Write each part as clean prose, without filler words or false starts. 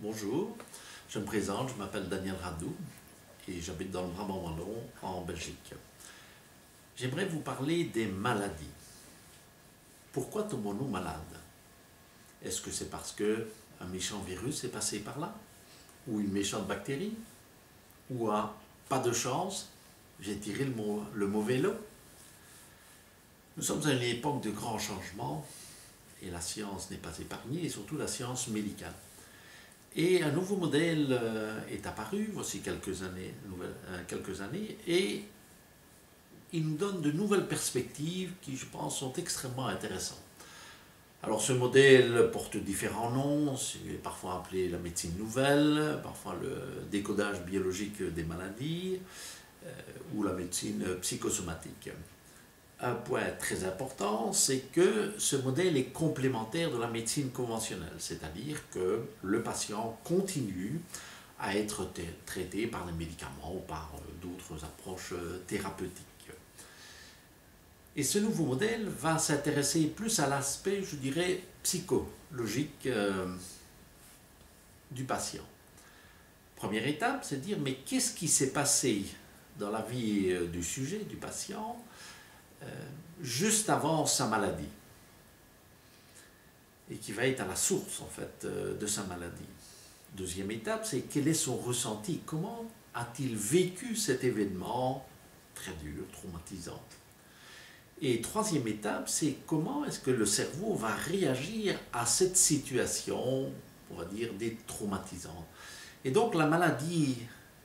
Bonjour, je me présente, je m'appelle Daniel Radou et j'habite dans le Brabant Wallon en Belgique. J'aimerais vous parler des maladies. Pourquoi tombons-nous malades? Est-ce que c'est parce qu'un méchant virus est passé par là? Ou une méchante bactérie? Ou pas de chance, j'ai tiré le mauvais lot? Nous sommes à une époque de grands changements et la science n'est pas épargnée, et surtout la science médicale. Et un nouveau modèle est apparu, voici quelques années, et il nous donne de nouvelles perspectives qui, je pense, sont extrêmement intéressantes. Alors ce modèle porte différents noms, c'est parfois appelé la médecine nouvelle, parfois le décodage biologique des maladies, ou la médecine psychosomatique. Un point très important, c'est que ce modèle est complémentaire de la médecine conventionnelle, c'est-à-dire que le patient continue à être traité par des médicaments ou par d'autres approches thérapeutiques. Et ce nouveau modèle va s'intéresser plus à l'aspect, je dirais, psychologique du patient. Première étape, c'est de dire, mais qu'est-ce qui s'est passé dans la vie du sujet, du patient, juste avant sa maladie, et qui va être à la source en fait de sa maladie. Deuxième étape, c'est quel est son ressenti, comment a-t-il vécu cet événement très dur, traumatisant. Et troisième étape, c'est comment est-ce que le cerveau va réagir à cette situation, on va dire, détraumatisante. Et donc la maladie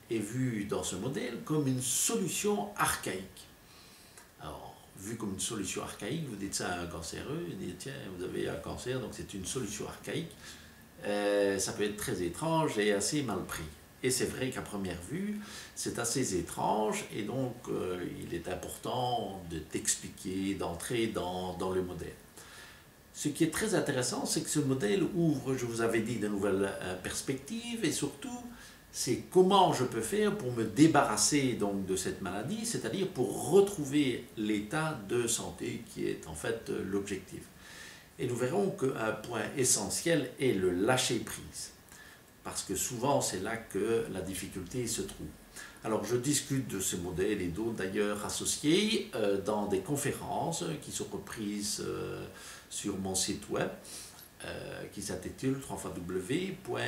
est vue dans ce modèle comme une solution archaïque. Alors, vu comme une solution archaïque, vous dites ça à un cancéreux, vous dites tiens, vous avez un cancer, donc c'est une solution archaïque. Ça peut être très étrange et assez mal pris. Et c'est vrai qu'à première vue, c'est assez étrange et donc il est important de t'expliquer, d'entrer dans le modèle. Ce qui est très intéressant, c'est que ce modèle ouvre, je vous avais dit, de nouvelles perspectives et surtout, c'est comment je peux faire pour me débarrasser donc de cette maladie, c'est-à-dire pour retrouver l'état de santé qui est en fait l'objectif. Et nous verrons qu'un point essentiel est le lâcher-prise, parce que souvent c'est là que la difficulté se trouve. Alors je discute de ce modèle et d'autres d'ailleurs associés dans des conférences qui sont reprises sur mon site web qui s'intitule www.iani.info,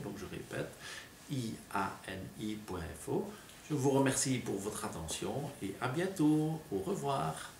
donc je répète, iani.info. Je vous remercie pour votre attention et à bientôt. Au revoir.